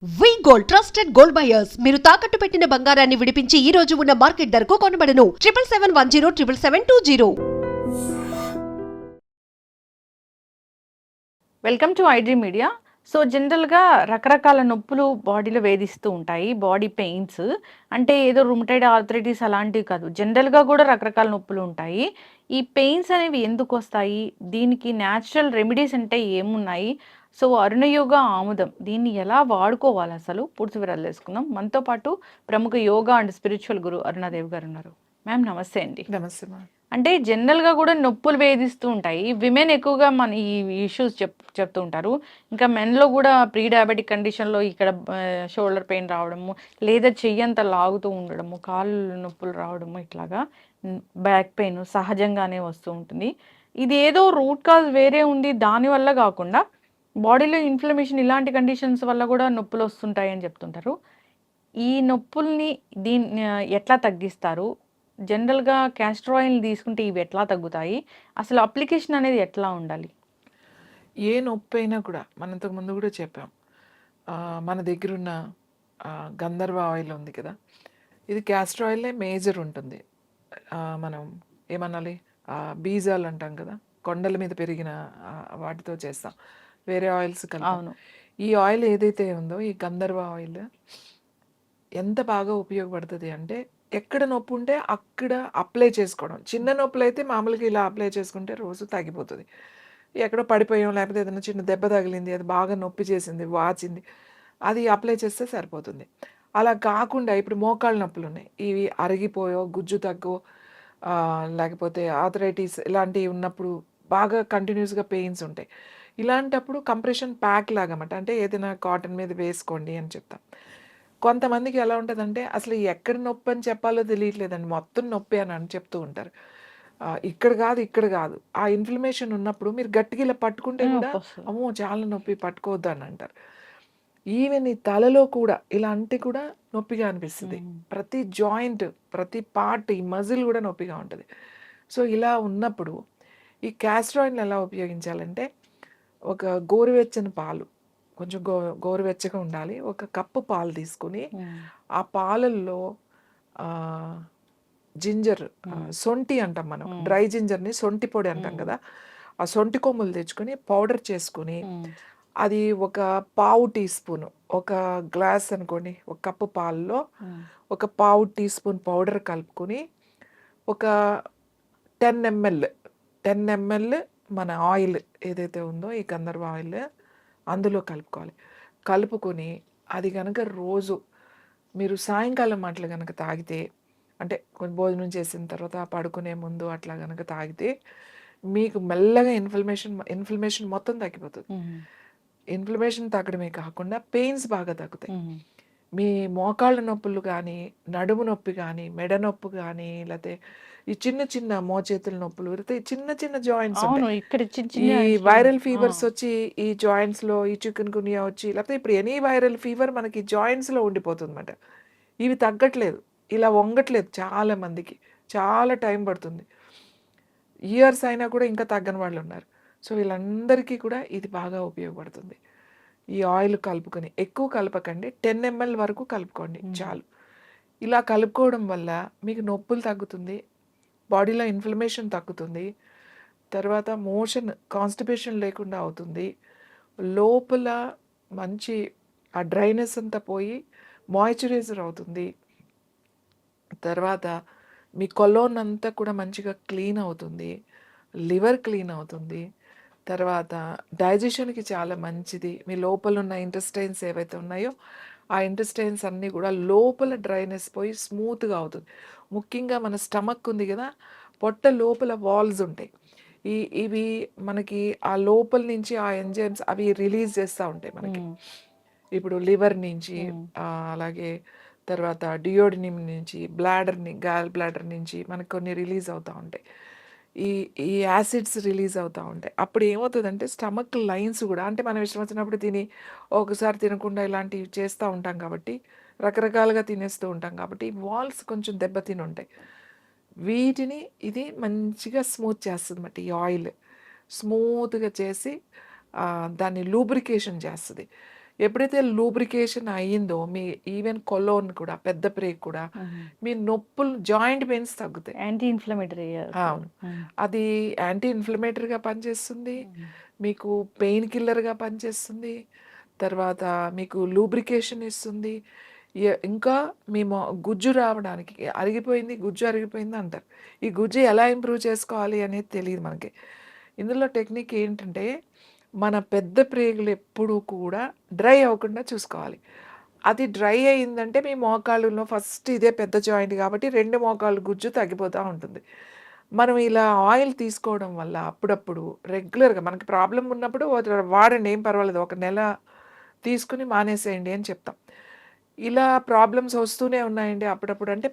వి gold trusted gold buyers మీరు తాకట్టు పెట్టిన బంగారాన్ని విడిపించి ఈ రోజు ఉన్న మార్కెట్ ధరకు కొనబడను. 7771077720. Welcome to iDream media. So జనరల్గా రకరకాల నొప్పులు బాడీలో వేధిస్తూ ఉంటాయి. బాడీ పెయిన్స్ అంటే ఏదో రుమటైడ్ ఆర్థరైటిస్ అలాంటివి కాదు, జనరల్గా కూడా రకరకాల నొప్పులు ఉంటాయి. ఈ పెయిన్స్ అనేవి ఎందుకు వస్తాయి, దీనికి న్యాచురల్ రెమెడీస్ అంటే ఏమున్నాయి, సో అరుణయోగ ఆముదం దీన్ని ఎలా వాడుకోవాలి, అసలు పూర్తి వివరాలు తెలుసుకుందాం. మనతో పాటు ప్రముఖ యోగా అండ్ స్పిరిచువల్ గురు అరుణాదేవి గారు ఉన్నారు. మ్యామ్ నమస్తే అండి. నమస్తే మ్యామ్. అంటే జనరల్గా కూడా నొప్పులు వేధిస్తూ ఉంటాయి. విమెన్ ఎక్కువగా మన ఈ ఇష్యూస్ చెప్తూ ఉంటారు. ఇంకా మెన్లో కూడా ప్రీ డయాబెటిక్ కండిషన్లో ఇక్కడ షోల్డర్ పెయిన్ రావడము, లేదా చెయ్యంతా లాగుతూ ఉండడము, కాళ్ళు నొప్పులు రావడము, ఇట్లాగా బ్యాక్ పెయిన్ సహజంగానే వస్తూ ఉంటుంది. ఇది ఏదో రూట్ కాజ్ వేరే ఉంది, దానివల్ల కాకుండా బాడీలో ఇన్ఫ్లమేషన్ ఇలాంటి కండిషన్స్ వల్ల కూడా నొప్పులు వస్తుంటాయి అని చెప్తుంటారు. ఈ నొప్పుల్ని దీన్ని ఎట్లా తగ్గిస్తారు? జనరల్‌గా క్యాస్టర్ ఆయిల్‌ని తీసుకుంటే ఇవి ఎట్లా తగ్గుతాయి? అసలు అప్లికేషన్ అనేది ఎట్లా ఉండాలి? ఏ నొప్పైనా కూడా మనం ఇంతకు ముందు కూడా చెప్పాం. మన దగ్గరున్న గంధర్వ ఆయిల్ ఉంది కదా, ఇది క్యాస్టర్ ఆయిలే మేజర్ ఉంటుంది. మనం ఏమనాలి, బీజాలు అంటాం కదా, కొండల మీద పెరిగిన వాటితో చేస్తాం, వేరే ఆయిల్స్ కలపం. అవును. ఈ ఆయిల్ ఏదైతే ఉందో, ఈ గంధర్వ ఆయిల్ ఎంత బాగా ఉపయోగపడుతుంది అంటే, ఎక్కడ నొప్పి ఉంటే అక్కడ అప్లై చేసుకోవడం. చిన్న నొప్పులు అయితే మామూలుగా ఇలా అప్లై చేసుకుంటే రోజు తగ్గిపోతుంది. ఎక్కడో పడిపోయాం, లేకపోతే ఏదైనా చిన్న దెబ్బ తగిలింది, అది బాగా నొప్పి చేసింది, వాచింది, అది అప్లై చేస్తే సరిపోతుంది. అలా కాకుండా ఇప్పుడు మోకాళ్ళ నొప్పులు ఉన్నాయి, ఇవి అరిగిపోయో, గుజ్జు తగ్గో, లేకపోతే ఆర్థరైటిస్ ఇలాంటివి ఉన్నప్పుడు బాగా కంటిన్యూస్గా పెయిన్స్ ఉంటాయి. ఇలాంటప్పుడు కంప్రెషన్ ప్యాక్ లాగమాట, అంటే ఏదైనా కాటన్ మీద వేసుకోండి అని చెప్తాం. కొంతమందికి ఎలా ఉంటుందంటే అసలు ఎక్కడ నొప్పి అని చెప్పాలో తెలియట్లేదండి, మొత్తం నొప్పి అని చెప్తూ ఉంటారు. ఇక్కడ కాదు, ఇక్కడ కాదు, ఆ ఇన్ఫ్లమేషన్ ఉన్నప్పుడు మీరు గట్టిగా ఇలా పట్టుకుంటే కూడా నొప్పొస్తది. అమ్మో చాలా నొప్పి, పట్టుకోవద్దు అని అంటారు. ఈవెన్ ఈ తలలో కూడా ఇలా అంటే కూడా నొప్పిగా అనిపిస్తుంది. ప్రతి జాయింట్, ప్రతి పార్ట్, ఈ మజిల్ కూడా నొప్పిగా ఉంటుంది. సో ఇలా ఉన్నప్పుడు ఈ క్యాస్టర్ ఆయిల్ని ఎలా ఉపయోగించాలంటే, ఒక గోరువెచ్చని పాలు, కొంచెం గోరువెచ్చగా ఉండాలి, ఒక కప్పు పాలు తీసుకుని ఆ పాలల్లో జింజర్, సొంటి అంటాం మనం, డ్రై జింజర్ని సొంటి పొడి అంటాం కదా, ఆ సొంటి కొమ్ములు తెచ్చుకొని పౌడర్ చేసుకుని, అది ఒక పావు టీ స్పూన్, ఒక గ్లాస్ అనుకోండి, ఒక కప్పు పాలలో ఒక పావు టీ స్పూన్ పౌడర్ కలుపుకొని, ఒక 10 ml మన ఆయిల్ ఏదైతే ఉందో ఈ గంధర్వ ఆయిల్ అందులో కలుపుకోవాలి. కలుపుకొని అది కనుక రోజు మీరు సాయంకాలం అట్లా కనుక తాగితే, అంటే కొంచెం భోజనం చేసిన తర్వాత పడుకునే ముందు అట్లా కనుక తాగితే, మీకు మెల్లగా ఇన్ఫ్లమేషన్ మొత్తం తగ్గిపోతుంది. ఇన్ఫ్లమేషన్ తగ్గడమే కాకుండా పెయిన్స్ బాగా తగ్గుతాయి. మీ మోకాళ్ళ నొప్పులు కానీ, నడుము నొప్పి కానీ, మెడ నొప్పి కానీ, లేకపోతే ఈ చిన్న చిన్న మోచేతుల నొప్పులు, లేకపోతే చిన్న చిన్న జాయింట్స్ అవును. ఉంటాయి, ఇక్కడ చిన్న ఈ చిన్న వైరల్ ఫీవర్స్ వచ్చి ఈ జాయింట్స్లో, ఈ చికెన్ గునియా వచ్చి, లేకపోతే ఇప్పుడు ఎనీ వైరల్ ఫీవర్ మనకి జాయింట్స్లో ఉండిపోతుంది అన్నమాట. ఇవి తగ్గట్లేదు, ఇలా వంగట్లేదు, చాలా మందికి చాలా టైం పడుతుంది, ఇయర్స్ అయినా కూడా ఇంకా తగ్గని వాళ్ళు ఉన్నారు. సో వీళ్ళందరికీ కూడా ఇది బాగా ఉపయోగపడుతుంది. ఈ ఆయిల్ కలుపుకొని, ఎక్కువ కలపకండి, 10 ml వరకు కలుపుకోండి చాలు. ఇలా కలుపుకోవడం వల్ల మీకు నొప్పులు తగ్గుతుంది, బాడీలో ఇన్ఫ్లమేషన్ తగ్గుతుంది, తర్వాత మోషన్ కాన్స్టిపేషన్ లేకుండా అవుతుంది, లోపల మంచి ఆ డ్రైనెస్ అంతా పోయి మాయిశ్చరైజర్ అవుతుంది, తర్వాత మీ కొలోన్ అంతా కూడా మంచిగా క్లీన్ అవుతుంది, లివర్ క్లీన్ అవుతుంది, తర్వాత డైజెషన్కి చాలా మంచిది. మీ లోపల ఉన్న ఇంటెస్టైన్స్ ఏవైతే ఉన్నాయో ఆ ఇంటెస్టైన్స్ అన్నీ కూడా లోపల డ్రైనెస్ పోయి స్మూత్గా అవుతుంది. ముఖ్యంగా మన స్టమక్ ఉంది కదా, పొట్ట లోపల వాల్స్ ఉంటాయి, ఇవి మనకి ఆ లోపల నుంచి ఆ ఎంజైమ్స్ అవి రిలీజ్ చేస్తూ ఉంటాయి మనకి. ఇప్పుడు లివర్ నుంచి, అలాగే తర్వాత డియోడినిమ్ నుంచి, గాల్ బ్లాడర్ నుంచి మనకు కొన్ని రిలీజ్ అవుతూ ఉంటాయి, ఈ ఈ యాసిడ్స్ రిలీజ్ అవుతూ ఉంటాయి. అప్పుడు ఏమవుతుందంటే స్టమక్ లైన్స్ కూడా, అంటే మనం ఇష్టం వచ్చినప్పుడు తిని ఒకసారి తినకుండా ఇలాంటివి చేస్తూ ఉంటాం కాబట్టి, రకరకాలుగా తినేస్తూ ఉంటాం కాబట్టి వాల్స్ కొంచెం దెబ్బతిని ఉంటాయి. వీటిని ఇది మంచిగా స్మూత్ చేస్తుంది అన్నమాట. ఈ ఆయిల్ స్మూత్గా చేసి దాన్ని లూబ్రికేషన్ చేస్తుంది. ఎప్పుడైతే లూబ్రికేషన్ అయ్యిందో మీ ఈవెన్ కొలోన్ కూడా పెద్ద ప్రేగ్ కూడా మీ నొప్పులు జాయింట్ పెయిన్స్ తగ్గుతాయి. Anti inflammatory. అవును. అది యాంటీ ఇన్ఫ్లమేటరీగా పనిచేస్తుంది, మీకు పెయిన్ కిల్లర్గా పనిచేస్తుంది, తర్వాత మీకు లూబ్రికేషన్ ఇస్తుంది. ఇంకా మీ గుజ్జు రావడానికి అరిగిపోయింది, గుజ్జు అరిగిపోయింది అంటారు. ఈ గుజ్జు ఎలా ఇంప్రూవ్ చేసుకోవాలి అనేది తెలియదు మనకి. ఇందులో టెక్నిక్ ఏంటంటే మన పెద్ద ప్రేగులు ఎప్పుడూ కూడా డ్రై అవ్వకుండా చూసుకోవాలి. అది డ్రై అయిందంటే మీ మోకాళ్ళలో ఫస్ట్ ఇదే పెద్ద జాయింట్ కాబట్టి 2 మోకాళ్ళు గుజ్జు తగ్గిపోతూ ఉంటుంది. మనం ఇలా ఆయిల్ తీసుకోవడం వల్ల అప్పుడప్పుడు రెగ్యులర్గా మనకి ప్రాబ్లం ఉన్నప్పుడు వాడండి, ఏం పర్వాలేదు, 1 నెల తీసుకుని మానేసేయండి అని చెప్తాం. ఇలా ప్రాబ్లమ్స్ వస్తూనే ఉన్నాయండి అప్పుడప్పుడు అంటే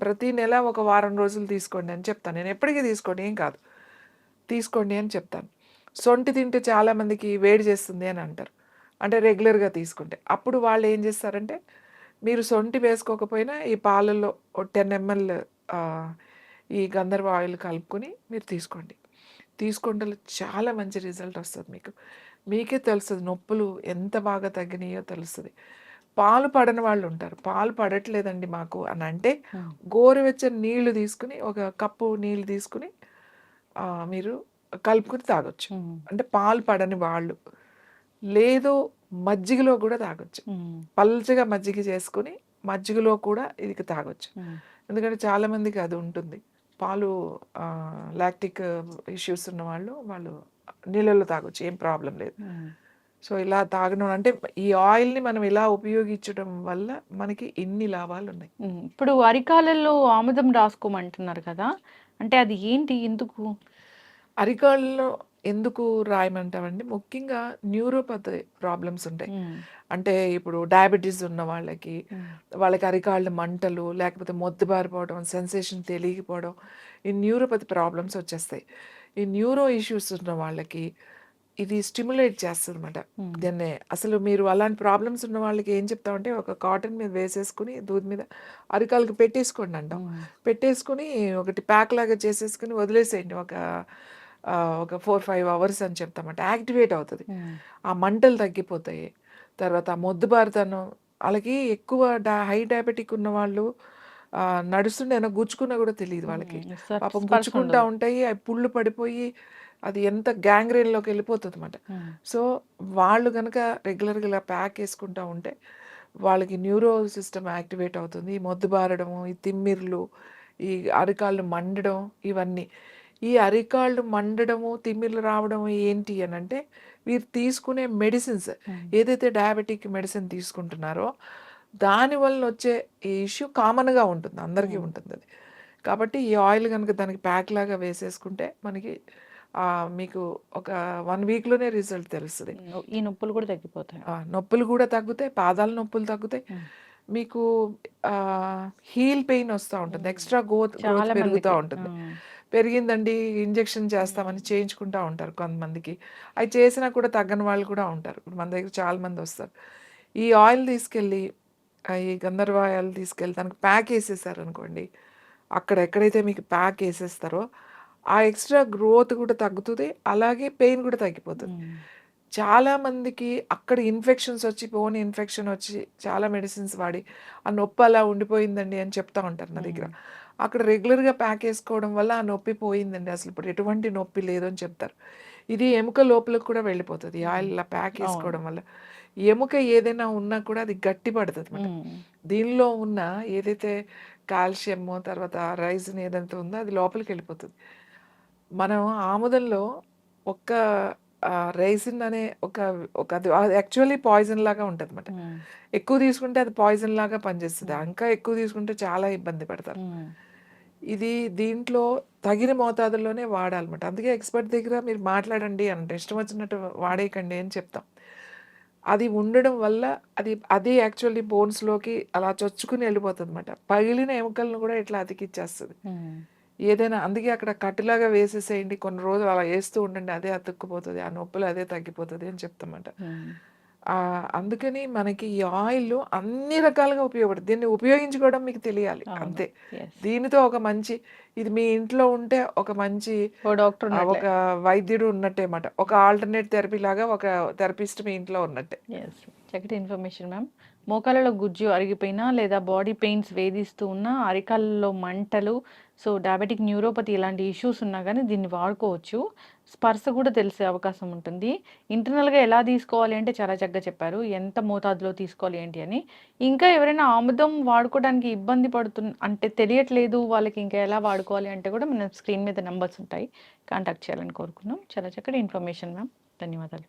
ప్రతి నెల ఒక వారం రోజులు తీసుకోండి అని చెప్తాను. నేను ఎప్పటికీ తీసుకోండి, ఏం కాదు, తీసుకోండి అని చెప్తాను. సొంటి తింటే చాలామందికి వేడి చేస్తుంది అని అంటారు, అంటే రెగ్యులర్గా తీసుకుంటే. అప్పుడు వాళ్ళు ఏం చేస్తారంటే మీరు సొంటి వేసుకోకపోయినా ఈ పాలల్లో 10 ml ఈ గంధర్వ ఆయిల్ కలుపుకొని మీరు తీసుకోండి. తీసుకుంటే చాలా మంచి రిజల్ట్ వస్తుంది మీకు. మీకే తెలుస్తుంది నొప్పులు ఎంత బాగా తగ్గినాయో తెలుస్తుంది. పాలు పడని వాళ్ళు ఉంటారు, పాలు పడట్లేదండి మాకు అని అంటే గోరువెచ్చని నీళ్లు తీసుకుని, ఒక కప్పు నీళ్ళు తీసుకుని మీరు కలుపుకుని తాగొచ్చు. అంటే పాలు పడని వాళ్ళు. లేదు మజ్జిగలో కూడా తాగొచ్చు. పల్చగా మజ్జిగ చేసుకుని మజ్జిగలో కూడా ఇది తాగొచ్చు. ఎందుకంటే చాలామందికి అది ఉంటుంది, పాలు లాక్టిక్ ఇష్యూస్ ఉన్న వాళ్ళు నీళ్ళలో తాగొచ్చు, ఏం ప్రాబ్లం లేదు. సో ఇలా తాగడం అంటే ఈ ఆయిల్ని మనం ఇలా ఉపయోగించడం వల్ల మనకి ఇన్ని లాభాలు ఉన్నాయి. ఇప్పుడు అరికాలలో ఆముదం రాసుకోమంటున్నారు కదా, అంటే అది ఏంటి, ఎందుకు? అరికాళ్ళలో ఎందుకు రాయమంటామండి, ముఖ్యంగా న్యూరోపతి ప్రాబ్లమ్స్ ఉంటాయి. అంటే ఇప్పుడు డయాబెటీస్ ఉన్న వాళ్ళకి అరికాళ్ళ మంటలు, లేకపోతే మొద్దుబారిపోవడం, సెన్సేషన్ తెలియకపోవడం, ఈ న్యూరోపతి ప్రాబ్లమ్స్ వచ్చేస్తాయి. ఈ న్యూరో ఇష్యూస్ ఉన్న వాళ్ళకి ఇది స్టిమ్యులేట్ చేస్తుంది అనమాట. దాన్నే అసలు మీరు అలాంటి ప్రాబ్లమ్స్ ఉన్న వాళ్ళకి ఏం చెప్తామంటే ఒక కాటన్ మీద వేసేసుకుని దూది మీద అరికాళ్ళకి పెట్టేసుకోండి అంటాం. పెట్టేసుకుని ఒకటి ప్యాక్ లాగా చేసేసుకుని వదిలేసేయండి ఒక 4-5 అవర్స్ అని చెప్తామంట. యాక్టివేట్ అవుతుంది, ఆ మంటలు తగ్గిపోతాయి. తర్వాత మొద్దుబారితనం, వాళ్ళకి ఎక్కువ హై డయాబెటిక్ ఉన్న వాళ్ళు నడుస్తుండే గుచ్చుకున్నా కూడా తెలియదు వాళ్ళకి, పాపం గుచ్చుకుంటా ఉంటాయి, అవి పుళ్ళు పడిపోయి అది ఎంత గ్యాంగ్రీన్లోకి వెళ్ళిపోతుంది అనమాట. సో వాళ్ళు కనుక రెగ్యులర్గా ఇలా ప్యాక్ వేసుకుంటూ ఉంటే వాళ్ళకి న్యూరో సిస్టమ్ యాక్టివేట్ అవుతుంది. ఈ మొద్దుబారడము, ఈ తిమ్మిర్లు, ఈ అరికాళ్ళు మండడం, ఇవన్నీ. ఈ అరికాళ్ళు మండడము, తిమ్మిర్లు రావడం ఏంటి అని అంటే వీరు తీసుకునే మెడిసిన్స్, ఏదైతే డయాబెటిక్ మెడిసిన్ తీసుకుంటున్నారో దానివల్ల వచ్చే ఈ ఇష్యూ కామన్గా ఉంటుంది, అందరికీ ఉంటుంది అది. కాబట్టి ఈ ఆయిల్ కనుక దానికి ప్యాక్ లాగా వేసేసుకుంటే మనకి మీకు ఒక 1 వీక్లోనే రిజల్ట్ తెలుస్తుంది. ఈ నొప్పులు కూడా తగ్గిపోతాయి. నొప్పులు కూడా తగ్గుతాయి, పాదాల నొప్పులు తగ్గుతాయి, మీకు హీల్ పెయిన్ వస్తూ ఉంటుంది, ఎక్స్ట్రా గ్రోత్ పెరుగుతూ ఉంటుంది. పెరిగిందండి ఇంజెక్షన్ చేస్తామని చేయించుకుంటూ ఉంటారు కొంతమందికి. అవి చేసినా కూడా తగ్గని వాళ్ళు కూడా ఉంటారు. ఇప్పుడు మన దగ్గర చాలామంది వస్తారు. ఈ ఆయిల్ తీసుకెళ్ళి, ఈ గంధర్వ ఆయిల్ తీసుకెళ్ళి దానికి ప్యాక్ వేసేసారు అనుకోండి, అక్కడ ఎక్కడైతే మీకు ప్యాక్ వేసేస్తారో ఆ ఎక్స్ట్రా గ్రోత్ కూడా తగ్గుతుంది, అలాగే పెయిన్ కూడా తగ్గిపోతుంది. చాలామందికి అక్కడ ఇన్ఫెక్షన్స్ వచ్చి, బోన్ ఇన్ఫెక్షన్ వచ్చి చాలా మెడిసిన్స్ వాడి ఆ నొప్పి అలా ఉండిపోయిందండి అని చెప్తా ఉంటారు నా దగ్గర. అక్కడ రెగ్యులర్గా ప్యాక్ వేసుకోవడం వల్ల ఆ నొప్పి పోయిందండి, అసలు ఇప్పుడు ఎటువంటి నొప్పి లేదు అని చెప్తారు. ఇది ఎముక లోపలికి కూడా వెళ్ళిపోతుంది ఈ ఆయిల్ ఇలా ప్యాక్ వేసుకోవడం వల్ల. ఎముక ఏదైనా ఉన్నా కూడా అది గట్టి పడుతుంది అన్నమాట. దీనిలో ఉన్న ఏదైతే కాల్షియము, తర్వాత రైజిన్ ఏదైతే ఉందో అది లోపలికి వెళ్ళిపోతుంది. మనం ఆముదంలో ఒక్క రైజిన్ అనే అది యాక్చువల్లీ పాయిజన్ లాగా ఉంటుంది అన్నమాట. ఎక్కువ తీసుకుంటే అది పాయిజన్ లాగా పనిచేస్తుంది, ఇంకా ఎక్కువ తీసుకుంటే చాలా ఇబ్బంది పడతారు. ఇది దీంట్లో తగిన మోతాదుల్లోనే వాడాలన్నమాట. అందుకే ఎక్స్పర్ట్ దగ్గర మీరు మాట్లాడండి అంటే ఇష్టం వచ్చినట్టు వాడేయకండి అని చెప్తాం. అది ఉండడం వల్ల అది యాక్చువల్లీ బోన్స్లోకి అలా చొచ్చుకుని వెళ్ళిపోతుంది అన్నమాట. పగిలిన ఎముకలను కూడా ఇట్లా అతికిచ్చేస్తుంది ఏదైనా. అందుకే అక్కడ కట్టులాగా వేసేసేయండి, కొన్ని రోజులు అలా వేస్తూ ఉండండి, అదే అతుక్కుపోతుంది, ఆ నొప్పులు అదే తగ్గిపోతుంది అని చెప్తామంట. అందుకని మనకి ఈ ఆయిల్ అన్ని రకాలుగా ఉపయోగపడుతుంది. దీన్ని ఉపయోగించుకోవడం మీకు తెలియాలి అంతే. దీనితో ఒక మంచి, ఇది మీ ఇంట్లో ఉంటే ఒక మంచి డాక్టర్, ఒక వైద్యుడు ఉన్నట్టే అన్నమాట. ఒక ఆల్టర్నేట్ థెరపీ లాగా ఒక థెరపిస్ట్ మీ ఇంట్లో ఉన్నట్టే. చక్కటి ఇన్ఫర్మేషన్ మ్యామ్. మోకాళ్ళలో గుజ్జు అరిగిపోయినా లేదా బాడీ పెయిన్స్ వేధిస్తూ ఉన్నా, అరికాళ్ళలో మంటలు, సో డయాబెటిక్ న్యూరోపతి ఇలాంటి ఇష్యూస్ ఉన్నా కానీ దీన్ని వాడుకోవచ్చు. స్పర్శ కూడా తెలిసే అవకాశం ఉంటుంది. ఇంటర్నల్‌గా ఎలా తీసుకోవాలి అంటే చాలా చక్కగా చెప్పారు. ఎంత మోతాదులో తీసుకోవాలి ఏంటి అని. ఇంకా ఎవరైనా ఆముదం వాడుకోవడానికి ఇబ్బంది అంటే తెలియట్లేదు వాళ్ళకి ఇంకా ఎలా వాడుకోవాలి అంటే కూడా మన స్క్రీన్ మీద నంబర్స్ ఉంటాయి. కాంటాక్ట్ చేయాలని కోరుకున్నాం. చాలా చక్కటి ఇన్ఫర్మేషన్ మ్యామ్. ధన్యవాదాలు.